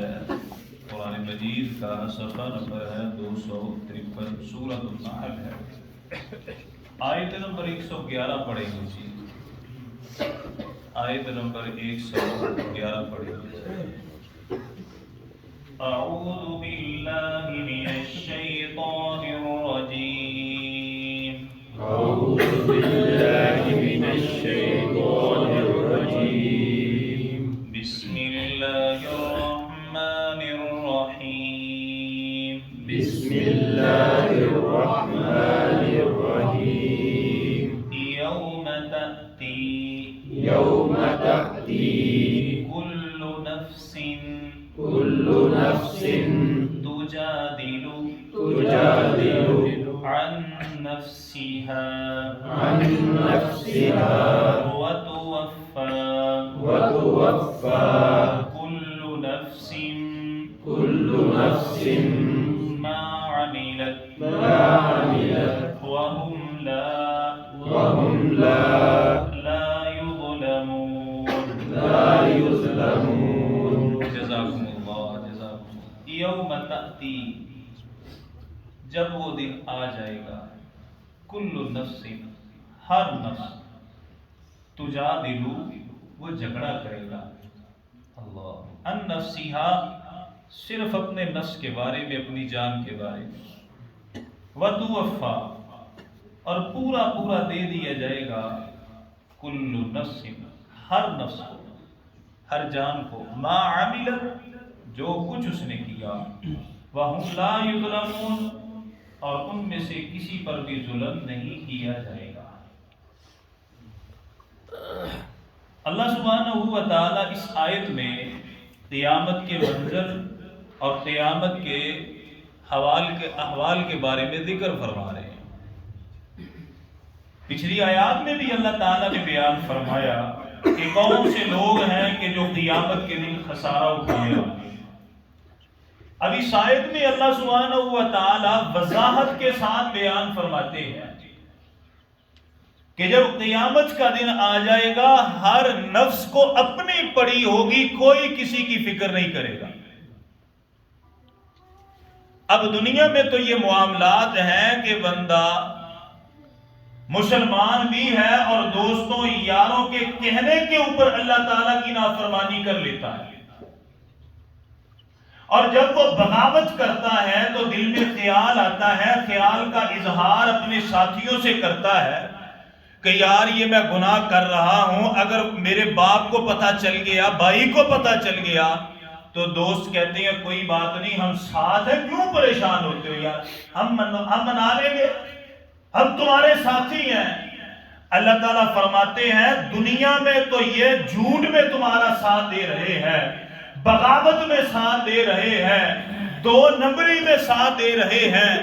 ہے قرآن مجید کا صفحہ نمبر ہے 253 سورۃ النحل ہے، آیت نمبر 111 پڑھیں گے جی، آیت نمبر 111 پڑھیں گے۔ اعوذ باللہ من الشیطان الرجیم، اعوذ باللہ من الشیطان الرجیم، بسم اللہ الرحمن الرحیم، بسم اللہ الرحمن الرحیم، یوم تأتی یوم تأتی کل نفس کل نفس تجادل تجادل عن نفسها عن نفسها وتوفى كل نفس ما عملت وهم لا يظلمون۔ جزاکم اللہ، جزاکم اللہ۔ یوم تأتی، جب وہ دن آ جائے گا، کل نفس، ہر نفس، تجادلو، وہ جھگڑا کرے گا، اللہ، ان نفسیہا، صرف اپنے نفس کے بارے میں، اپنی جان کے بارے میں، وتوفا، اور پورا پورا دے دیا جائے گا، کل نفس، ہر نفس کو، ہر جان کو، ما عملت، جو کچھ اس نے کیا، وَهُمْ لَا يُظْلَمُونَ، اور ان میں سے کسی پر بھی ظلم نہیں کیا جائے گا۔ اللہ سبحانہ و تعالی اس آیت میں قیامت کے منظر اور قیامت کے احوال کے بارے میں ذکر فرما رہے ہیں۔ پچھلی آیات میں بھی اللہ تعالیٰ نے بیان فرمایا کہ کون سے لوگ ہیں کہ جو قیامت کے دن خسارہ اٹھانے والے ہیں۔ اب اس آیت میں اللہ سبحانہ و تعالیٰ وضاحت کے ساتھ بیان فرماتے ہیں کہ جب قیامت کا دن آ جائے گا، ہر نفس کو اپنی پڑی ہوگی، کوئی کسی کی فکر نہیں کرے گا۔ اب دنیا میں تو یہ معاملات ہیں کہ بندہ مسلمان بھی ہے اور دوستوں یاروں کے کہنے کے اوپر اللہ تعالیٰ کی نافرمانی کر لیتا ہے، اور جب وہ بغاوت کرتا ہے تو دل میں خیال آتا ہے، خیال کا اظہار اپنے ساتھیوں سے کرتا ہے کہ یار یہ میں گناہ کر رہا ہوں، اگر میرے باپ کو پتہ چل گیا، بھائی کو پتہ چل گیا، تو دوست کہتے ہیں کوئی بات نہیں، ہم ساتھ ہیں، کیوں پریشان ہوتے ہو یار، ہم منا لیں گے، ہم تمہارے ساتھی ہیں۔ اللہ تعالیٰ فرماتے ہیں دنیا میں تو یہ جھوٹ میں تمہارا ساتھ دے رہے ہیں، بغاوت میں ساتھ دے رہے ہیں، دو نمبری میں ساتھ دے رہے ہیں،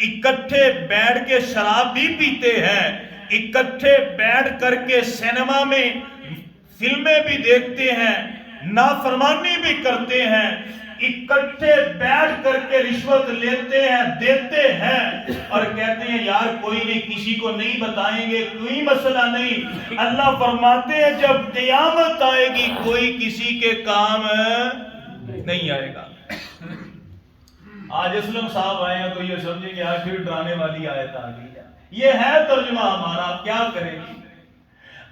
اکٹھے بیٹھ کے شراب بھی پیتے ہیں، اکٹھے بیٹھ کر کے سینما میں فلمیں بھی دیکھتے ہیں، نافرمانی بھی کرتے ہیں، اکٹھے بیٹھ کر کے رشوت لیتے ہیں، دیتے ہیں، اور کہتے ہیں یار کوئی نہیں، کسی کو نہیں بتائیں گے، کوئی مسئلہ نہیں۔ اللہ فرماتے ہیں جب قیامت آئے گی کوئی کسی کے کام نہیں آئے گا۔ آج اسلم صاحب آئے ہیں تو یہ سمجھیں کہ آج پھر ڈرانے والی آیت آ گئی ہے، یہ ہے ترجمہ ہمارا، کیا کریں گے؟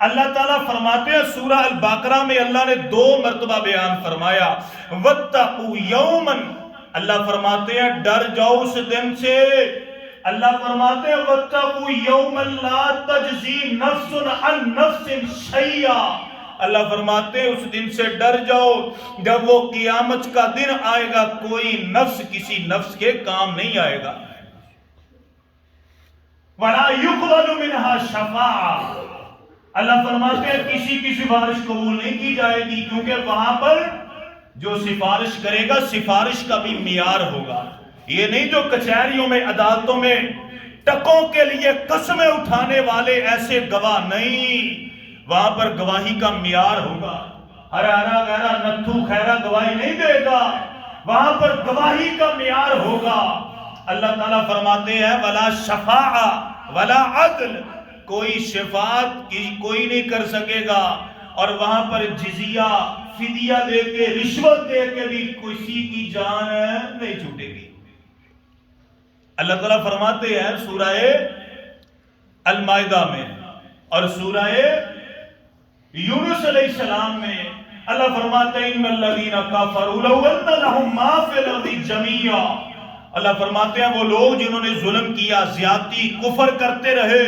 اللہ تعالیٰ فرماتے ہیں سورہ البقرہ میں اللہ نے 2 مرتبہ بیان فرمایا، وَاتَّقُوا يَوْمًا، اللہ فرماتے ہیں ڈر جاؤ اس دن سے، اللہ فرماتے ہیں وَاتَّقُوا يَوْمًا لَا تَجْزِي نَفْسٌ عَن نَفْسٍ شَيْئًا، اللہ فرماتے ہیں اس دن سے ڈر جاؤ جب وہ قیامت کا دن آئے گا، کوئی نفس کسی نفس کے کام نہیں آئے گا، وَلَا يُقْبَلُ مِنْهَا شَفَاعَةٌ، اللہ فرماتے ہیں کسی کی سفارش قبول نہیں کی جائے گی، کیونکہ وہاں پر جو سفارش کرے گا سفارش کا بھی معیار ہوگا، یہ نہیں جو کچہریوں میں عدالتوں میں ٹکوں کے لیے قسمیں اٹھانے والے ایسے گواہ نہیں، وہاں پر گواہی کا معیار ہوگا، ہرا غیرہ نتھو خیرہ گواہی نہیں دے گا، وہاں پر گواہی کا معیار ہوگا۔ اللہ تعالیٰ فرماتے ہیں ولا شفاعہ ولا عدل، کوئی شفاعت کی کوئی نہیں کر سکے گا، اور وہاں پر جزیہ فدیہ دے کے رشوت دے کے بھی کسی کی جان نہیں چھوٹے گی۔ اللہ تعالیٰ فرماتے ہیں سورہ المائدہ میں اور سورہ یونس علیہ السلام میں، اللہ فرماتے ہیں ان الذین کفروا لو ان لهم ما فی الارض جميعا، اللہ فرماتے ہیں وہ لوگ جنہوں نے ظلم کیا، زیادتی، کفر کرتے رہے،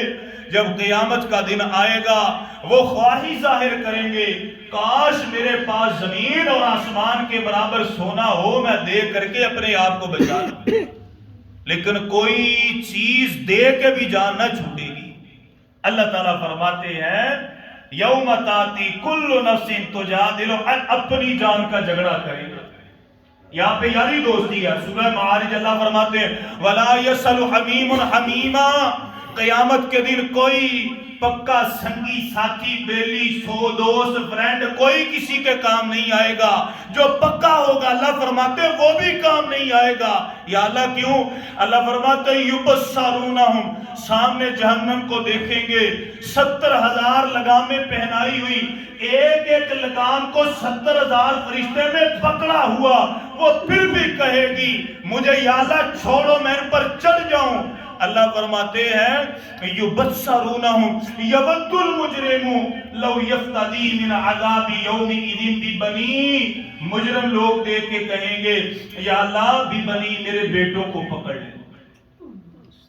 جب قیامت کا دن آئے گا وہ خواہی ظاہر کریں گے کاش میرے پاس زمین اور آسمان کے برابر سونا ہو، میں دے کر کے اپنے آپ کو بچا لوں، لیکن کوئی چیز دے کے بھی جان نہ چھوٹے گی۔ اللہ تعالیٰ فرماتے ہیں یوم تاتی کل نفس تجادل، اپنی جان کا جھگڑا کرے گا۔ یہاں پہ یاری دوستی ہے، سورہ معارج اللہ فرماتے ہیں وَلَا يَسَلُ حَمِيمٌ حَمِيمًا، قیامت کے دن کوئی پکا سنگی ساتھی بیلی سو دوست فرینڈ کوئی کسی کے کام نہیں آئے گا، جو پکا ہوگا اللہ فرماتے ہیں وہ بھی کام نہیں آئے گا۔ یا اللہ کیوں؟ اللہ فرماتے ہیں یُبَصَّرُونَهُمْ، سامنے جہنم کو دیکھیں گے، 70,000 لگامیں پہنائی ہوئی، ایک ایک لگام کو 70,000 فرشتے میں پکڑا ہوا، وہ پھر بھی کہے گی مجھے یا اللہ چھوڑو میں ان پر چڑھ جاؤں۔ اللہ فرماتے ہیں یبصرونہم یود المجرم لو یفتدی من عذاب یومئذ ببنی، مجرم لوگ دیکھ کے کہیں گے یا اللہ ببنی میرے بیٹوں کو پکڑ لے۔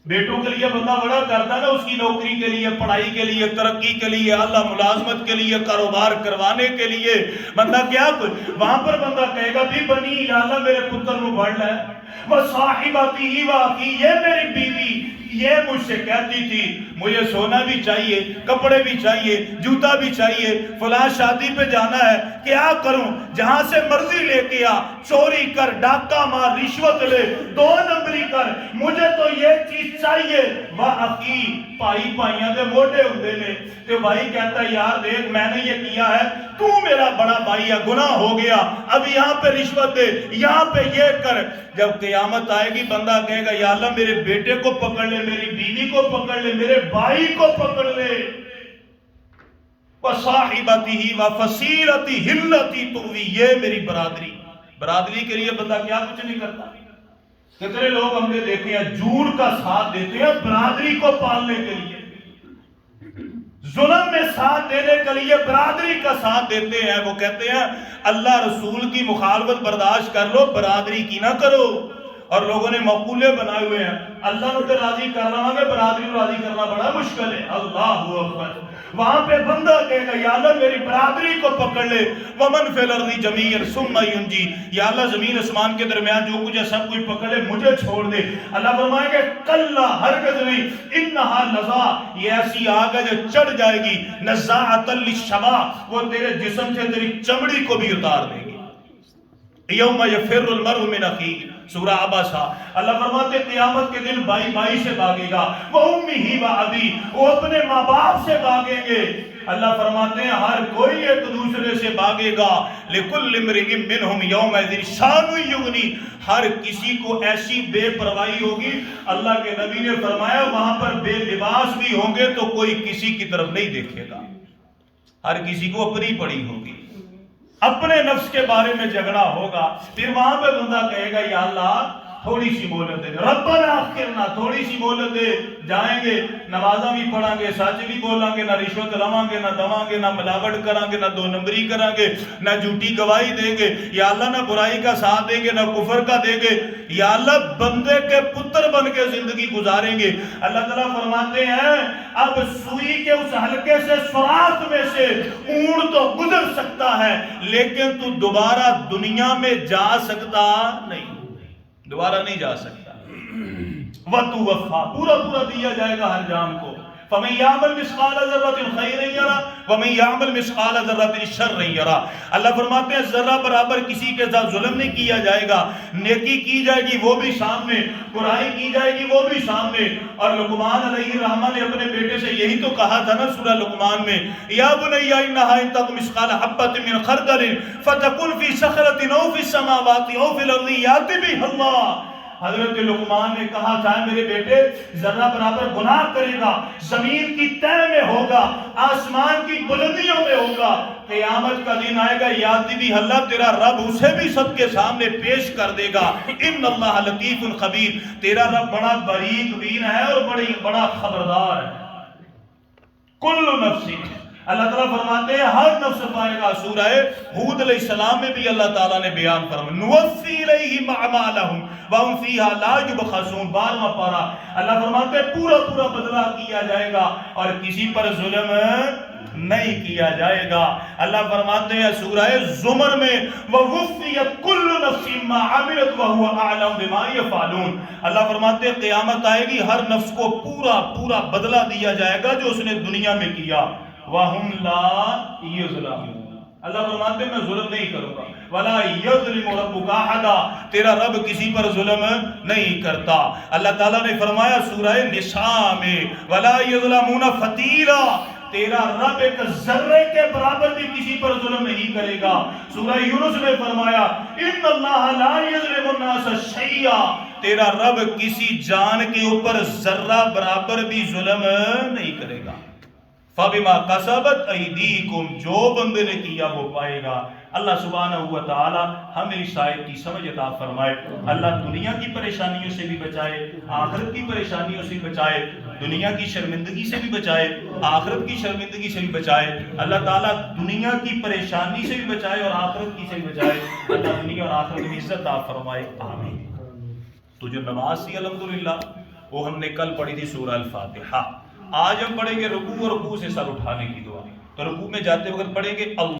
بیٹوں کے لیے بندہ بڑا کرتا ہے نا، اس کی نوکری کے لیے، پڑھائی کے لیے، ترقی کے لیے، اللہ ملازمت کے لیے، کاروبار کروانے کے لیے بندہ کیا وہاں پر بندہ کہے گا بھی بنی یا اللہ میرے پتر کو پڑھ لے، وہ صاحباتی واقعی یہ میری بیوی یہ مجھ سے کہتی تھی مجھے سونا بھی چاہیے، کپڑے بھی چاہیے، جوتا بھی چاہیے، فلاں شادی پہ جانا ہے، کیا کروں؟ جہاں سے مرضی لے کے آ، چوری کر، ڈاکہ مار، رشوت لے، 2 نمبری کر، مجھے تو یہ چیز چاہیے۔ وَأَخِي پائی پائیاں دے موٹے ہوندے نے، تو بھائی کہتا ہے یار دیکھ میں نے یہ کیا ہے، تو میرا بڑا بھائی ہے، گناہ ہو گیا، اب یہاں پہ رشوت دے، یہاں پہ یہ کر۔ جب قیامت آئے گی بندہ کہے گا یا اللہ میرے بیٹے کو پکڑ لے، میری بیوی کو پکڑ لے، میرے بھائی کو پکڑ لے۔ وَصَاحِبَتِهِ وَفَصِيلَتِهِ الَّتِي تُؤْوِي، یہ میری برادری کے لیے بندہ کیا کچھ نہیں کرتا۔ کتنے لوگ ہم نے دیکھے ہیں جھوٹ کا ساتھ دیتے ہیں برادری کو پالنے کے لیے، ظلم میں ساتھ دینے کے لیے برادری کا ساتھ دیتے ہیں۔ وہ کہتے ہیں اللہ رسول کی مخالفت برداشت کر لو، برادری کی نہ کرو۔ اور لوگوں نے مقولے بنائے ہوئے ہیں اللہ نے راضی کر رہا ہے، برادری کو راضی کرنا بڑا مشکل ہے۔ اللہ اکبر، وہاں پہ بندہ کہے گا یا اللہ میری برادری کو پکڑ لے، ومن فی الارض جميعا ثم ينجی، یا اللہ زمین اسمان کے درمیان جو کچھ ہے سب کچھ پکڑ لے، مجھے چھوڑ دے۔ اللہ فرمائے گا کلا، ہرگز نہیں، انہا لظا، یہ ایسی آگ ہے جو چڑھ جائے گی، نزاعۃ للشوا، وہ تیرے جسم سے تیری چمڑی کو بھی اتار دے گی۔ یوم یفر المرء من اخیہ، سورہ عباسہ، اللہ فرماتے قیامت کے دن بھائی بھائی سے بھاگے گا، وَأُمِّهِ وَأَبِيهِ، وہ اپنے ماں باپ سے بھاگیں گے۔ اللہ فرماتے ہیں ہر کوئی ایک دوسرے سے بھاگے گا، لِكُلِّ امْرِئٍ مِّنْهُمْ يَوْمَئِذٍ شَأْنٌ يُغْنِيهِ، ہر کسی کو ایسی بے پرواہی ہوگی۔ اللہ کے نبی نے فرمایا وہاں پر بے لباس بھی ہوں گے تو کوئی کسی کی طرف نہیں دیکھے گا، ہر کسی کو اپنی پڑی ہوگی، اپنے نفس کے بارے میں جھگڑا ہوگا۔ پھر وہاں پہ بندہ کہے گا یا اللہ تھوڑی سی مہلت دے، ربنا اخرنا، تھوڑی سی مہلت دے، جائیں گے نمازاں بھی پڑھیں گے، سچ بھی بولیں گے، نہ رشوت لواں گے، نہ دواں گے، نہ ملاوٹ کریں گے، نہ 2 نمبری کریں گے، نہ جھوٹی گواہی دیں گے، یا اللہ نہ برائی کا ساتھ دیں گے، نہ کفر کا دیں گے، یا اللہ بندے کے پتر بن کے زندگی گزاریں گے۔ اللہ تعالیٰ فرماتے ہیں اب سوئی کے اس حلقے سے سوراخ میں سے اونٹ تو گزر سکتا ہے لیکن تو دوبارہ دنیا میں جا سکتا نہیں، دوبارہ نہیں جا سکتا۔ وَتُوَفَّى، پورا دیا جائے گا ہر جان کو۔ فَمَن يَعْمَلْ مِثْقَالَ ذَرَّةٍ خَيْرًا يَرَهُ وَمَن يَعْمَلْ مِثْقَالَ ذَرَّةٍ شَرًّا يَرَهُ۔ اللہ فرماتے ہیں ذرہ برابر کسی کے ساتھ ظلم نہیں کیا جائے گا، نیکی کی جائے گی وہ بھی سامنے، برائی کی جائے گی وہ بھی سامنے۔ اور لقمان علیہ الرحمہ نے اپنے بیٹے سے یہی تو کہا تھا نا سورہ لقمان میں، یا بنی انھا ان تک مثقال حبۃ من خردل فتکن فی صخرۃ او فی السماوات او فی الارض یأتی بہ اللہ۔ حضرت لقمان نے کہا تھا میرے بیٹے ذرہ برابر گناہ کرے گا زمین کی تہ میں ہوگا آسمان کی بلندیوں میں ہوگا قیامت کا دن آئے گا یاد بھی اللہ تیرا رب اسے بھی سب کے سامنے پیش کر دے گا ان اللہ لطیف خبیر تیرا رب بڑا باریک بین ہے اور بڑا خبردار ہے کل نفس اللہ تعالیٰ فرماتے ہیں ہر نفس پائے گا سورہ ہود علیہ السلام میں بھی اللہ تعالیٰ نے بیان فرمایا نوفی الیہم اعمالہم وہم فیہا لا یبخسون 12واں پارہ اللہ فرماتے ہیں پورا بدلہ کیا جائے گا اور کسی پر ظلم نہیں کیا جائے گا اللہ فرماتے ہیں سورہ زمر میں وَوُفِّيَتْ كُلُّ نَفْسٍ مَّا عَمِلَتْ وَهُوَ أَعْلَمُ بِمَا يَفْعَلُونَ اللہ فرماتے ہیں قیامت آئے گی ہر نفس کو پورا بدلہ دیا جائے گا جو اس نے دنیا میں کیا وَهُمْ لَا يُظْلَمُونَ اللہ فرماتے ہیں میں ظلم نہیں کروں گا وَلَا يَظْلِمُ رَبُّكَ أَحَدًا تیرا رب کسی پر ظلم نہیں کرتا اللہ تعالیٰ نے فرمایا سورہ نساء میں وَلَا يَظْلَمُونَ فَتِيلًا تیرا رب ایک ذرے کے برابر بھی کسی پر ظلم نہیں کرے گا سورہ یونس میں فرمایا ان اللہ لا یظلم الناس شیئا تیرا رب کسی جان کے اوپر ذرہ برابر بھی ظلم نہیں کرے گا فَبِمَا قَسَبَتْ أَيْدِيكُمْ جو بندے نے کیا وہ پائے گا اللہ سبحانہ و تعالی ہمیں اس آیت کی سمجھ عطا فرمائے اللہ دنیا کی پریشانیوں سے بھی بچائے آخرت کی پریشانیوں سے بھی بچائے دنیا کی شرمندگی سے بھی بچائے آخرت کی شرمندگی سے بھی بچائے اللہ تعالیٰ دنیا کی پریشانی سے بھی بچائے اور آخرت کی سے بھی بچائے اللہ دنیا اور آخرت میں عزت عطا فرمائے آمین تو جو نماز تھی الحمدللہ وہ ہم نے کل پڑھی تھی سورہ الفاتحہ آج ہم پڑھیں گے رکوع اور رکوع سے سر اٹھانے کی دعا تو رکوع میں جاتے وقت پڑھیں گے اللہ